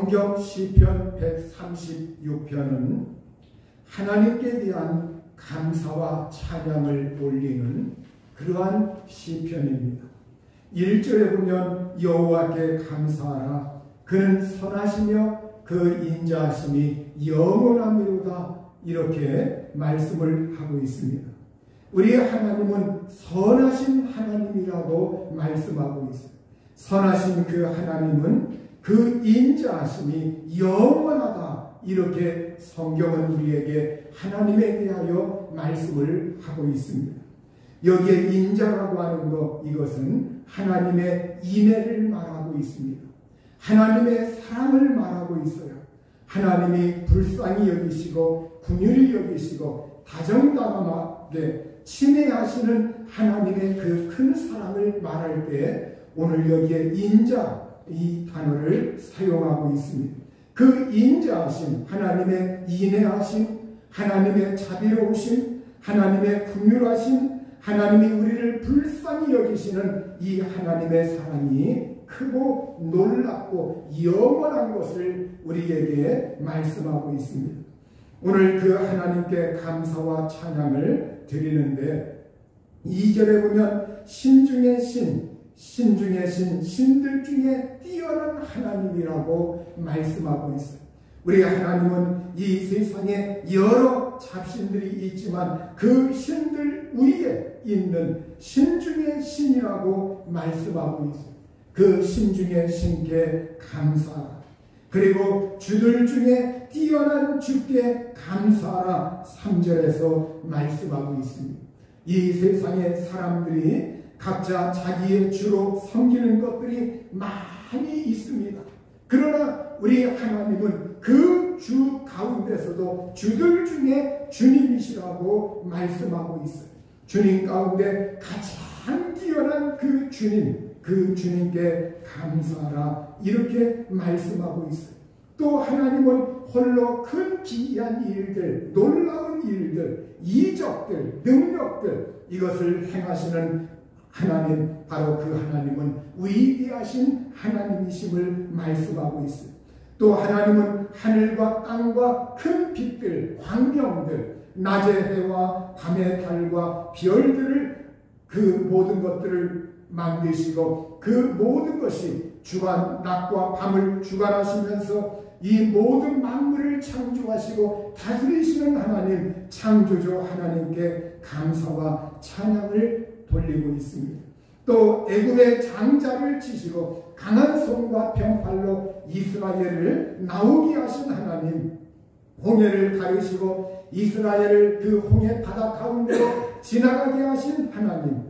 성경 시편 136편은 하나님께 대한 감사와 찬양을 올리는 그러한 시편입니다. 1절에 보면 여호와께 감사하라. 그는 선하시며 그 인자하심이 영원하미로다. 이렇게 말씀을 하고 있습니다. 우리의 하나님은 선하신 하나님이라고 말씀하고 있습니다. 선하신 그 하나님은 그 인자하심이 영원하다. 이렇게 성경은 우리에게 하나님에 대하여 말씀을 하고 있습니다. 여기에 인자라고 하는 것, 이것은 하나님의 인애를 말하고 있습니다. 하나님의 사랑을 말하고 있어요. 하나님이 불쌍히 여기시고 긍휼히 여기시고 다정다감하게 친애하시는 하나님의 그 큰 사랑을 말할 때 오늘 여기에 인자, 이 단어를 사용하고 있습니다. 그 인자하심, 하나님의 인애하심, 하나님의 자비로우심, 하나님의 긍휼하심, 하나님이 우리를 불쌍히 여기시는 이 하나님의 사랑이 크고 놀랍고 영원한 것을 우리에게 말씀하고 있습니다. 오늘 그 하나님께 감사와 찬양을 드리는데 2절에 보면 신 중의 신, 신 중의 신, 신들 중에 뛰어난 하나님이라고 말씀하고 있어요. 우리 하나님은 이 세상에 여러 잡신들이 있지만 그 신들 위에 있는 신 중의 신이라고 말씀하고 있어요. 그 신 중의 신께 감사하라. 그리고 주들 중에 뛰어난 주께 감사하라. 3절에서 말씀하고 있습니다. 이 세상의 사람들이 각자 자기의 주로 섬기는 것들이 많이 있습니다. 그러나 우리 하나님은 그 주 가운데서도 주들 중에 주님이시라고 말씀하고 있어요. 주님 가운데 가장 뛰어난 그 주님, 그 주님께 감사하라. 이렇게 말씀하고 있어요. 또 하나님은 홀로 큰 기이한 일들, 놀라운 일들, 이적들, 능력들, 이것을 행하시는 하나님, 바로 그 하나님은 위대하신 하나님이심을 말씀하고 있어요. 또 하나님은 하늘과 땅과 큰 빛들, 광명들, 낮의 해와 밤의 달과 별들을 그 모든 것들을 만드시고 그 모든 것이 주간, 낮과 밤을 주관하시면서 이 모든 만물을 창조하시고 다스리시는 하나님, 창조주 하나님께 감사와 찬양을 돌리고 있습니다. 또 애굽의 장자를 치시고 강한 손과 병팔로 이스라엘을 나오게 하신 하나님, 홍해를 가르시고 이스라엘을 그 홍해 바다 가운데로 지나가게 하신 하나님,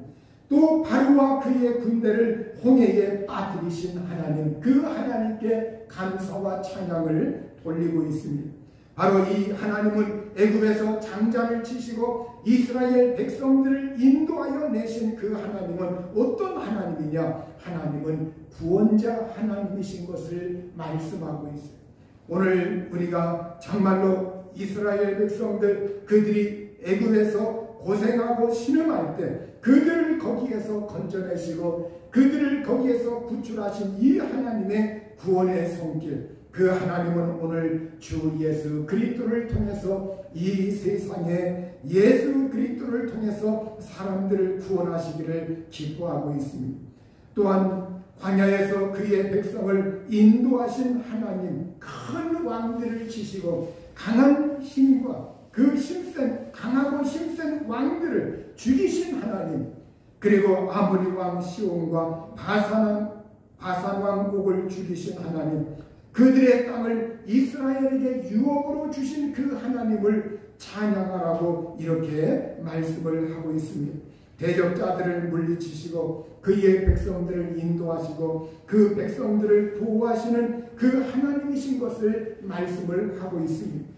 또 바로와 그의 군대를 홍해에 빠뜨리신 하나님, 그 하나님께 감사와 찬양을 돌리고 있습니다. 바로 이 하나님은 애굽에서 장자를 치시고 이스라엘 백성들을 인도하여 내신 그 하나님은 어떤 하나님이냐? 하나님은 구원자 하나님이신 것을 말씀하고 있어요. 오늘 우리가 정말로 이스라엘 백성들, 그들이 애굽에서 고생하고 신음할 때 그들을 거기에서 건져내시고 그들을 거기에서 구출하신 이 하나님의 구원의 손길, 그 하나님은 오늘 주 예수 그리스도를 통해서 이 세상에 예수 그리스도를 통해서 사람들을 구원하시기를 기뻐하고 있습니다. 또한 광야에서 그의 백성을 인도하신 하나님, 큰 왕들을 치시고 강한 힘과 그 강하고 힘센 왕들을 죽이신 하나님, 그리고 아모리 왕 시온과 바산 왕 옥을 죽이신 하나님, 그들의 땅을 이스라엘에게 유업으로 주신 그 하나님을 찬양하라고 이렇게 말씀을 하고 있습니다. 대적자들을 물리치시고 그의 백성들을 인도하시고 그 백성들을 보호하시는 그 하나님이신 것을 말씀을 하고 있습니다.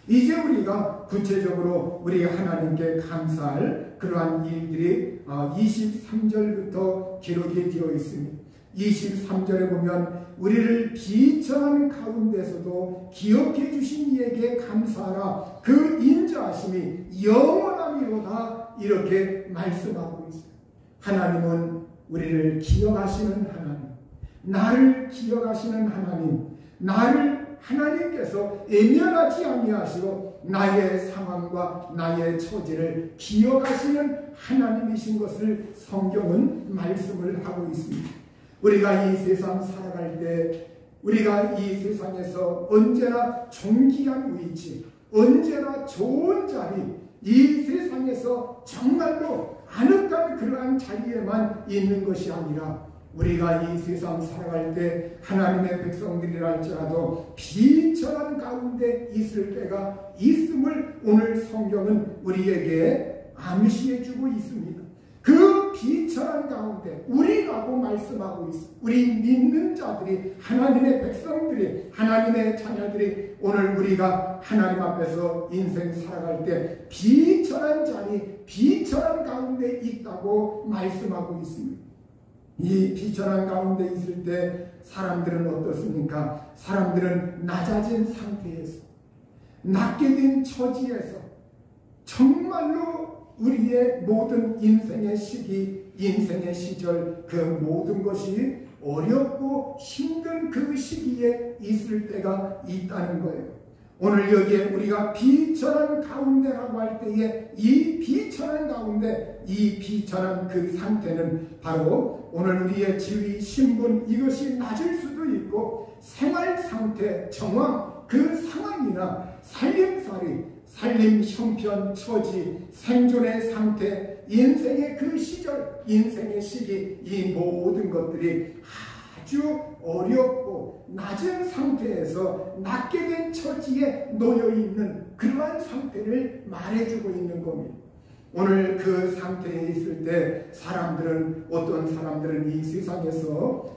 이제 우리가 구체적으로 우리 하나님께 감사할 그러한 일들이 23절부터 기록이 되어 있습니다. 23절에 보면 우리를 비천한 가운데서도 기억해 주신 이에게 감사하라. 그 인자하심이 영원하미로다. 이렇게 말씀하고 있어요. 하나님은 우리를 기억하시는 하나님, 나를 기억하시는 하나님, 나를 하나님께서 애면하지 아니하시고 나의 상황과 나의 처지를 기억하시는 하나님이신 것을 성경은 말씀을 하고 있습니다. 우리가 이 세상 살아갈 때 우리가 이 세상에서 언제나 존귀한 위치, 언제나 좋은 자리, 이 세상에서 정말로 아늑한 그러한 자리에만 있는 것이 아니라 우리가 이 세상 살아갈 때 하나님의 백성들이라 할지라도 비천한 가운데 있을 때가 있음을 오늘 성경은 우리에게 암시해 주고 있습니다. 그 비천한 가운데 우리라고 말씀하고 있습니다. 우리 믿는 자들이, 하나님의 백성들이, 하나님의 자녀들이 오늘 우리가 하나님 앞에서 인생 살아갈 때 비천한 자리, 비천한 가운데 있다고 말씀하고 있습니다. 이 비천한 가운데 있을 때 사람들은 어떻습니까? 사람들은 낮아진 상태에서, 낮게 된 처지에서 정말로 우리의 모든 인생의 시기, 인생의 시절, 그 모든 것이 어렵고 힘든 그 시기에 있을 때가 있다는 거예요. 오늘 여기에 우리가 비천한 가운데라고 할 때에 이 비천한 가운데, 이 비천한 그 상태는 바로 오늘 우리의 지위, 신분, 이것이 낮을 수도 있고 생활 상태, 정황, 그 상황이나 살림살이, 살림 형편, 처지, 생존의 상태, 인생의 그 시절, 인생의 시기, 이 모든 것들이 아주 어렵고 낮은 상태에서 낮게 된 처지에 놓여있는 그러한 상태를 말해주고 있는 겁니다. 오늘 그 상태에 있을 때 사람들은, 어떤 사람들은 이 세상에서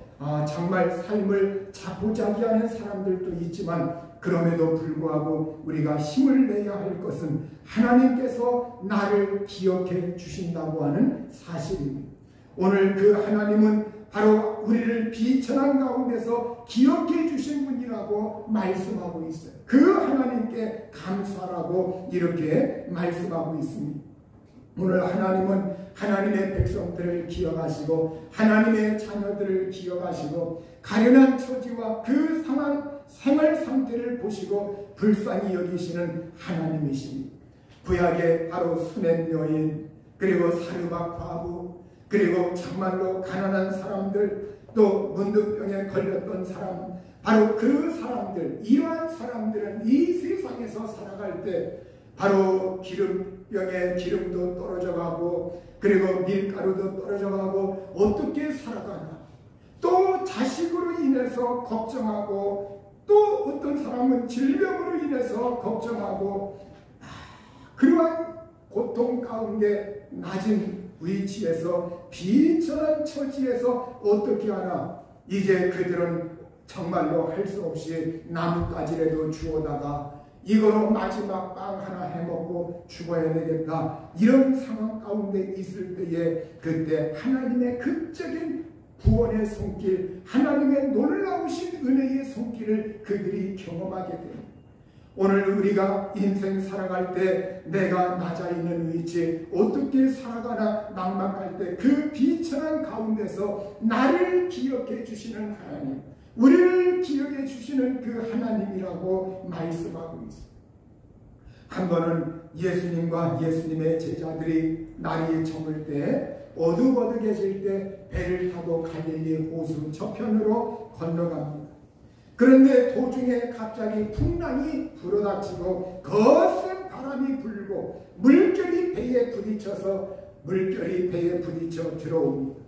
정말 삶을 자포자기하는 사람들도 있지만 그럼에도 불구하고 우리가 힘을 내야 할 것은 하나님께서 나를 기억해 주신다고 하는 사실입니다. 오늘 그 하나님은 바로 우리를 비천한 가운데서 기억해 주신 분이라고 말씀하고 있어요. 그 하나님께 감사하라고 이렇게 말씀하고 있습니다. 오늘 하나님은 하나님의 백성들을 기억하시고 하나님의 자녀들을 기억하시고 가련한 처지와 그 상황, 생활 상태를 보시고 불쌍히 여기시는 하나님이십니다. 구약의 바로 수냄 여인, 그리고 사르밧 과부, 그리고 정말로 가난한 사람들, 또 문득병에 걸렸던 사람, 바로 그 사람들, 이러한 사람들은 이 세상에서 살아갈 때 바로 기름병에 기름도 떨어져 가고, 그리고 밀가루도 떨어져 가고, 어떻게 살아가나, 또 자식으로 인해서 걱정하고, 또 어떤 사람은 질병으로 인해서 걱정하고, 그러한 고통 가운데 낮은 위치에서, 비천한 처지에서 어떻게 하나, 이제 그들은 정말로 할 수 없이 나뭇가지라도 주워다가 이거로 마지막 빵 하나 해먹고 죽어야 되겠다, 이런 상황 가운데 있을 때에 그때 하나님의 극적인 구원의 손길, 하나님의 놀라우신 은혜의 손길을 그들이 경험하게 됩니다. 오늘 우리가 인생 살아갈 때 내가 낮아 있는 위치, 어떻게 살아가나 막막할 때 그 비천한 가운데서 나를 기억해 주시는 하나님, 우리를 기억해 주시는 그 하나님이라고 말씀하고 있습니다. 한 번은 예수님과 예수님의 제자들이 날이 저물 때, 어둑어둑해질 때 배를 타고 갈릴리 호수 저편으로 건너갑니다. 그런데 도중에 갑자기 풍랑이 불어닥치고 거센 바람이 불고 물결이 배에 부딪혀 들어옵니다.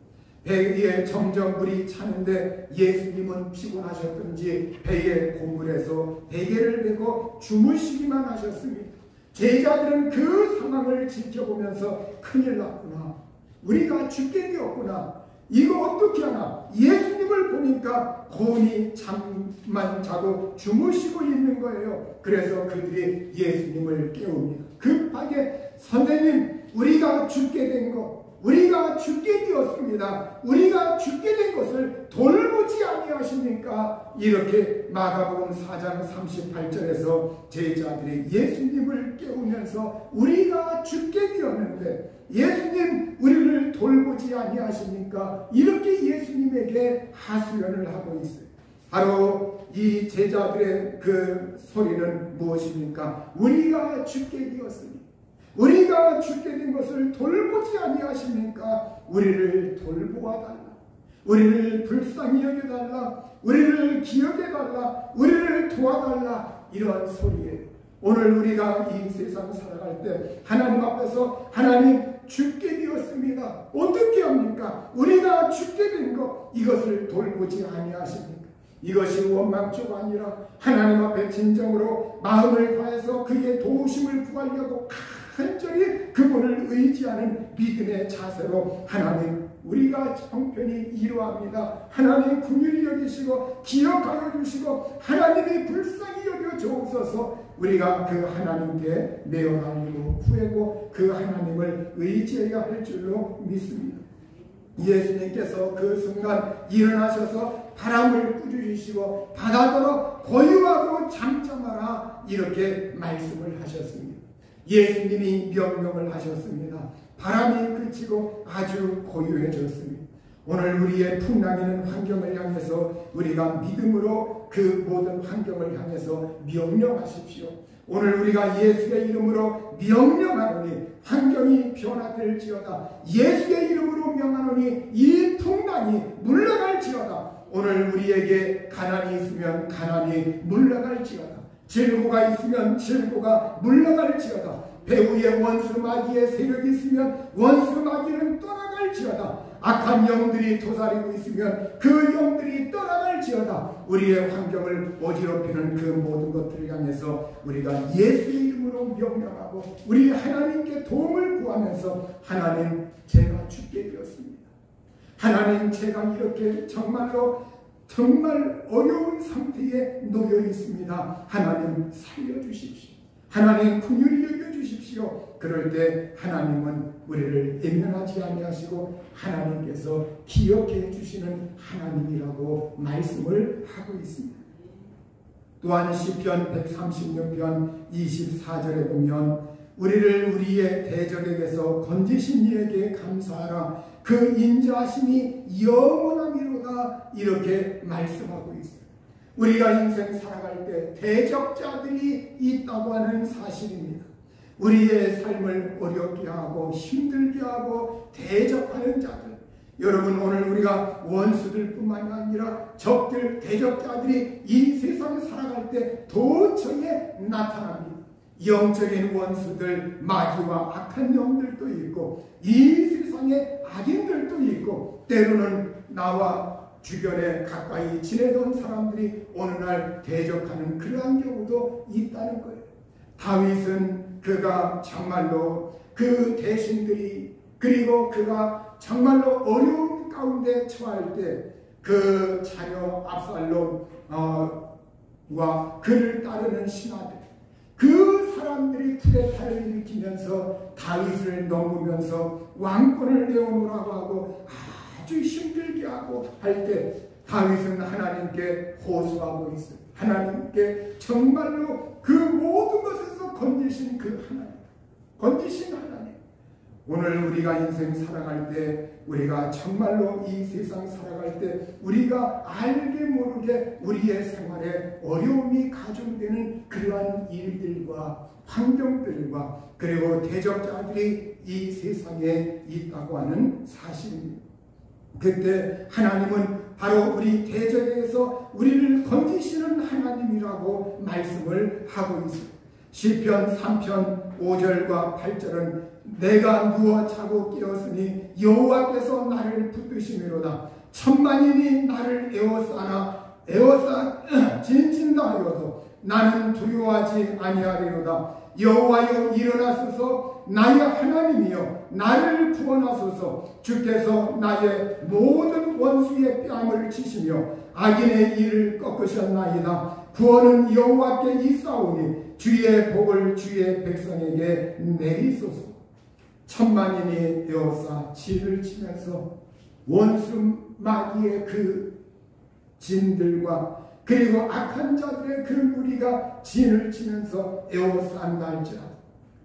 배 위에 점점 물이 차는데 예수님은 피곤하셨던지 배의 고물에서 베개를 메고 주무시기만 하셨습니다. 제자들은 그 상황을 지켜보면서 큰일 났구나, 우리가 죽게 되었구나, 이거 어떻게 하나. 예수님을 보니까 고온히 잠만 자고 주무시고 있는 거예요. 그래서 그들이 예수님을 깨웁니다. 급하게, 선생님, 우리가 죽게 된 것, 우리가 죽게 되었습니다. 우리가 죽게 된 것을 돌보지 아니하십니까? 이렇게 마가복음 4장 38절에서 제자들이 예수님을 깨우면서 우리가 죽게 되었는데 예수님, 우리를 돌보지 아니하십니까? 이렇게 예수님에게 하소연을 하고 있어요. 바로 이 제자들의 그 소리는 무엇입니까? 우리가 죽게 되었으니, 우리가 죽게 된 것을 돌보지 아니하십니까? 우리를 돌보아 달라, 우리를 불쌍히 여겨달라, 우리를 기억해달라, 우리를 도와달라, 이런 소리에 오늘 우리가 이 세상 살아갈 때 하나님 앞에서 하나님 죽게 되었습니다. 어떻게 합니까? 우리가 죽게 된 것, 이것을 돌보지 아니하십니까? 이것이 원망조가 아니라 하나님 앞에 진정으로 마음을 다해서 그의 도우심을 구하려고 간절히 그분을 의지하는 믿음의 자세로 하나님, 우리가 형편이 이러합니다. 하나님 긍휼히 여기시고 기억하여 주시고 하나님이 불쌍히 여겨 주옵소서. 우리가 그 하나님께 내어달리고 구하고 그 하나님을 의지해야 할 줄로 믿습니다. 예수님께서 그 순간 일어나셔서 바람을 꾸짖으시고 바다더러 고요하고 잠잠하라, 이렇게 말씀을 하셨습니다. 예수님이 명령을 하셨습니다. 바람이 그치고 아주 고요해졌습니다. 오늘 우리의 풍랑이는 환경을 향해서 우리가 믿음으로 그 모든 환경을 향해서 명령하십시오. 오늘 우리가 예수의 이름으로 명령하노니 환경이 변화될지어다. 예수의 이름으로 명하노니 이 풍랑이 물러갈지어다. 오늘 우리에게 가난이 있으면 가난이 물러갈지어다. 질고가 있으면 질고가 물러갈지어다. 배후에 원수 마귀의 세력이 있으면 원수 마귀는 떠나갈지어다. 악한 영들이 도사리고 있으면 그 영들이 떠나갈지어다. 우리의 환경을 어지럽히는 그 모든 것들을 향해서 우리가 예수의 이름으로 명령하고 우리 하나님께 도움을 구하면서 하나님, 제가 죽게 되었습니다. 하나님, 제가 이렇게 정말 어려운 상태에 놓여 있습니다. 하나님, 살려주십시오. 하나님, 긍휼히 여겨주십시오. 그럴 때 하나님은 우리를 외면하지 아니하시고 하나님께서 기억해 주시는 하나님이라고 말씀을 하고 있습니다. 또한 시편 136편 24절에 보면 우리를 우리의 대적에게서 건지신 이에게 감사하라, 그 인자하심이 영원함이로다, 이렇게 말씀하고 있습니다. 우리가 인생 살아갈 때 대적자들이 있다고 하는 사실입니다. 우리의 삶을 어렵게 하고 힘들게 하고 대적하는 자들, 여러분, 오늘 우리가 원수들 뿐만이 아니라 적들, 대적자들이 이 세상을 살아갈 때 도처에 나타납니다. 영적인 원수들, 마귀와 악한 영들도 있고 이 세상에 악인들도 있고 때로는 나와 주변에 가까이 지내던 사람들이 어느 날 대적하는 그러한 경우도 있다는 거예요. 다윗은 그가 정말로 그 대신들이, 그리고 그가 정말로 어려운 가운데 처할 때 그 자녀 압살롬과 그를 따르는 신하들, 그 사람들이 쿠데타를 일으키면서 다윗을 넘으면서 왕권을 내어놓으라고 하고 아주 힘들게 하고 할 때 다윗은 하나님께 호소하고 있어요. 하나님께 정말로 그 모든 것에서 건지신 그 하나님, 건지신 하나님. 오늘 우리가 인생 살아갈 때, 우리가 정말로 이 세상 살아갈 때 우리가 알게 모르게 우리의 생활에 어려움이 가중되는 그러한 일들과 환경들과 그리고 대적자들이 이 세상에 있다고 하는 사실입니다. 그때 하나님은 바로 우리 대적에서 우리를 건지시는 하나님이라고 말씀을 하고 있습니다. 시편 3편 5절과 8절은 내가 누워 자고 깨었으니 여호와께서 나를 붙드시미로다. 천만인이 나를 에워싸 진친다 하여도 나는 두려워하지 아니하리로다. 여호와여 일어나소서, 나의 하나님이여 나를 구원하소서. 주께서 나의 모든 원수의 뺨을 치시며 악인의 일을 꺾으셨나이다. 구원은 여호와께 있사오니 주의 복을 주의 백성에게 내리소서. 천만인이 에워싸 진을 치면서 원수 마귀의 그 진들과 그리고 악한 자들의 그 무리가 진을 치면서 에워싼다 할지라도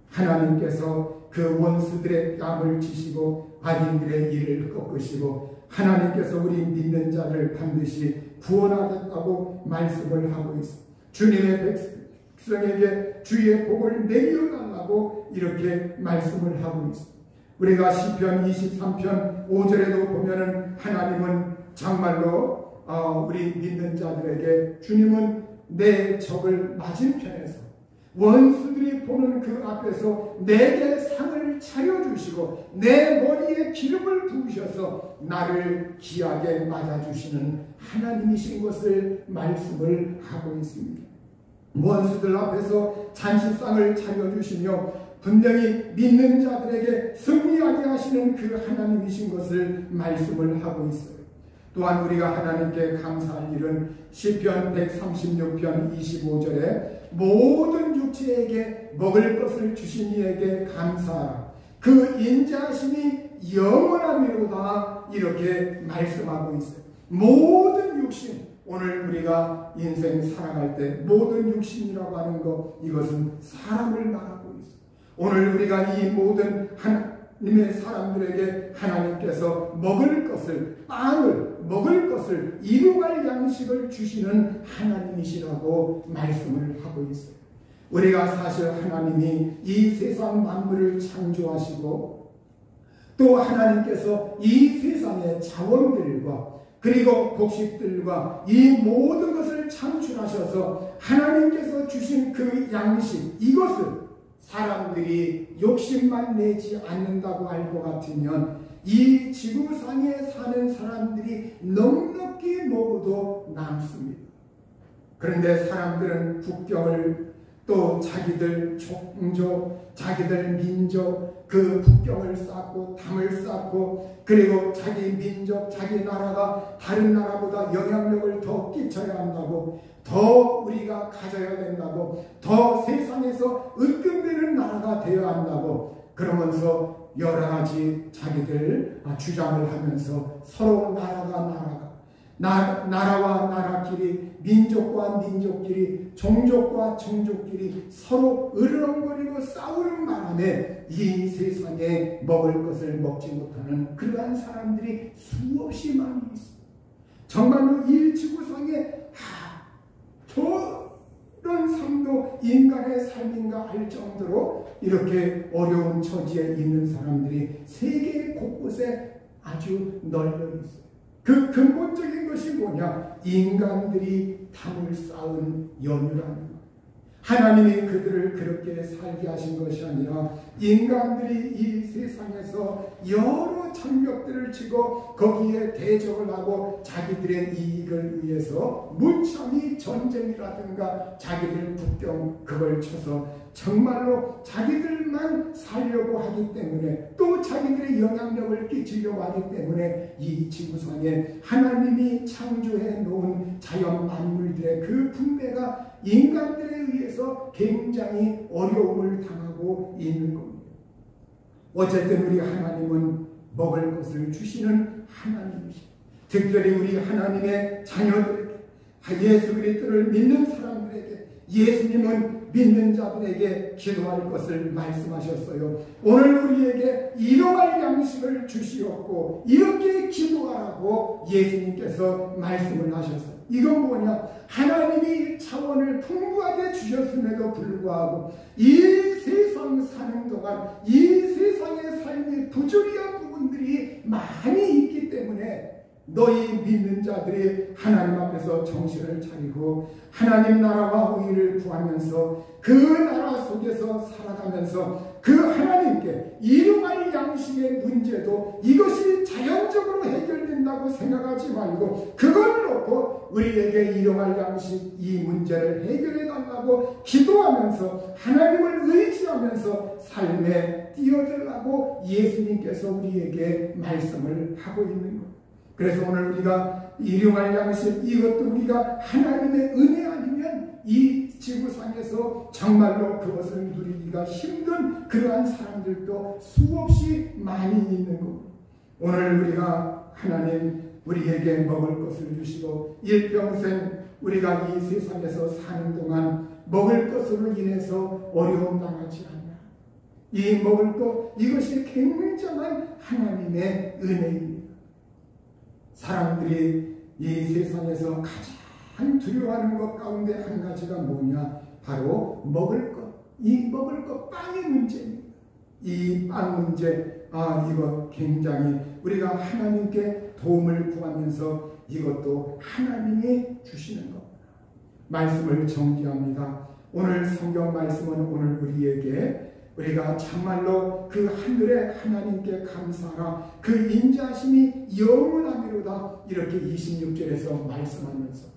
하나님께서 그 원수들의 뺨을 치시고 악인들의 일을 꺾으시고 하나님께서 우리 믿는 자를 반드시 구원하겠다고 말씀을 하고 있습니다. 주님의 백성에게 주의 복을 내려달라고 이렇게 말씀을 하고 있습니다. 우리가 시편 23편 5절에도 보면은 하나님은 정말로 우리 믿는 자들에게 주님은 내 적을 맞은편에서 원수들이 보는 그 앞에서 내게 상을 차려주시고 내 머리에 기름을 부으셔서 나를 귀하게 맞아주시는 하나님이신 것을 말씀을 하고 있습니다. 원수들 앞에서 잔치상을 차려주시며 분명히 믿는 자들에게 승리하게 하시는 그 하나님이신 것을 말씀을 하고 있어요. 또한 우리가 하나님께 감사할 일은 시편 136편 25절에 모든 육체에게 먹을 것을 주신 이에게 감사하라. 그 인자하심이 영원하미로다 이렇게 말씀하고 있어요. 모든 육신, 오늘 우리가 인생 살아갈 때 모든 육신이라고 하는 것, 이것은 사람을 말하고 있어요. 오늘 우리가 이 모든 하나님의 사람들에게 하나님께서 먹을 것을, 빵을 먹을 것을, 일용할 양식을 주시는 하나님이시라고 말씀을 하고 있어요. 우리가 사실 하나님이 이 세상 만물을 창조하시고 또 하나님께서 이 세상의 자원들과 그리고 곡식들과 이 모든 것을 창출하셔서 하나님께서 주신 그 양식, 이것을 사람들이 욕심만 내지 않는다고 할 것 같으면 이 지구상에 사는 사람들이 넉넉히 먹어도 남습니다. 그런데 사람들은 국경을, 또 자기들 종족, 자기들 민족, 그 국경을 쌓고 담을 쌓고, 그리고 자기 민족, 자기 나라가 다른 나라보다 영향력을 더 끼쳐야 한다고, 더 우리가 가져야 된다고, 더 세상에서 으뜸되는 나라가 되어야 한다고 그러면서 여러 가지 자기들 주장을 하면서 서로 나라와 나라끼리, 민족과 민족끼리, 종족과 종족끼리 서로 으르렁거리고 싸우는 바람에 이 세상에 먹을 것을 먹지 못하는 그러한 사람들이 수없이 많이 있습니다. 정말로 이 지구상에 저런 삶도 인간의 삶인가 할 정도로 이렇게 어려운 처지에 있는 사람들이 세계 곳곳에 아주 널려 있어요. 그 근본적인 것이 뭐냐? 인간들이 담을 쌓은 연유라는 것. 하나님이 그들을 그렇게 살게 하신 것이 아니라 인간들이 이 세상에서 여러 장벽들을 치고 거기에 대적을 하고 자기들의 이익을 위해서 무참히 전쟁이라든가 자기들 국경 그걸 쳐서 정말로 자기들만 살려고 하기 때문에, 또 자기들의 영향력을 끼치려고 하기 때문에 이 지구상에 하나님이 창조해 놓은 자연 만물들의 그 분배가 인간들에 의해서 굉장히 어려움을 당하고 있는 겁니다. 어쨌든 우리 하나님은 먹을 것을 주시는 하나님이십니다. 특별히 우리 하나님의 자녀들에게, 예수 그리스도를 믿는 사람들에게, 예수님은 믿는 자들에게 기도할 것을 말씀하셨어요. 오늘 우리에게 일용할 양식을 주시었고 이렇게 기도하라고 예수님께서 말씀을 하셨어요. 이건 뭐냐? 하나님이 자원을 풍부하게 주셨음에도 불구하고 이 세상 사는 동안 이 세상의 삶이 부조리한 부분들이 많이 있기 때문에 너희 믿는 자들이 하나님 앞에서 정신을 차리고 하나님 나라와 의를 구하면서 그 나라 속에서 살아가면서 그 하나님께 일용할 양식의 문제도 이것이 자연적으로 해결된다고 생각하지 말고 그걸 놓고 우리에게 일용할 양식 이 문제를 해결해 달라고 기도하면서 하나님을 의지하면서 삶에 뛰어들라고 예수님께서 우리에게 말씀을 하고 있는 겁니다. 그래서 오늘 우리가 일용할 양식, 이것도 우리가 하나님의 은혜 아니면 이 지구상에서 정말로 그것을 누리기가 힘든 그러한 사람들도 수없이 많이 있는 겁니다. 오늘 우리가 하나님 우리에게 먹을 것을 주시고 일평생 우리가 이 세상에서 사는 동안 먹을 것으로 인해서 어려움 당하지 않냐. 이 먹을 것, 이것이 굉장한 하나님의 은혜입니다. 사람들이 이 세상에서 가장 두려워하는 것 가운데 한 가지가 뭐냐? 바로 먹을 것. 이 먹을 것, 빵의 문제입니다. 이 빵 문제, 이거 굉장히 우리가 하나님께 도움을 구하면서 이것도 하나님이 주시는 것. 말씀을 정리합니다. 오늘 성경 말씀은 오늘 우리가 참말로 그 하늘의 하나님께 감사하라, 그 인자하심이 영원하미로다, 이렇게 26절에서 말씀하면서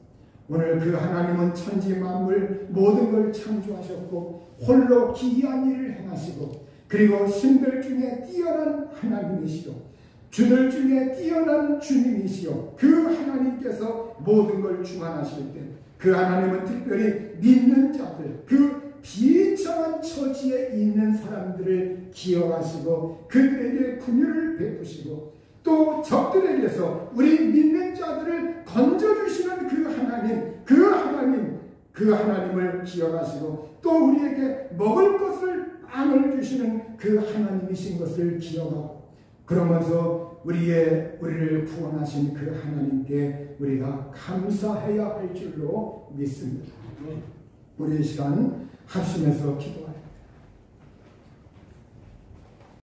오늘 그 하나님은 천지 만물 모든 걸 창조하셨고 홀로 기이한 일을 행하시고, 그리고 신들 중에 뛰어난 하나님이시오, 주들 중에 뛰어난 주님이시오. 그 하나님께서 모든 걸 주관하실 때 그 하나님은 특별히 믿는 자들, 그 비천한 처지에 있는 사람들을 기억하시고 그들에게 긍휼을 베푸시고, 또 적들에게서 우리 믿는 자들을 건져주시는 그 하나님을 기억하시고, 또 우리에게 먹을 것을 빵을 주시는 그 하나님이신 것을 기억하고, 그러면서 우리를 구원하신 그 하나님께 우리가 감사해야 할 줄로 믿습니다. 우리 이 시간 합심해서 기도하여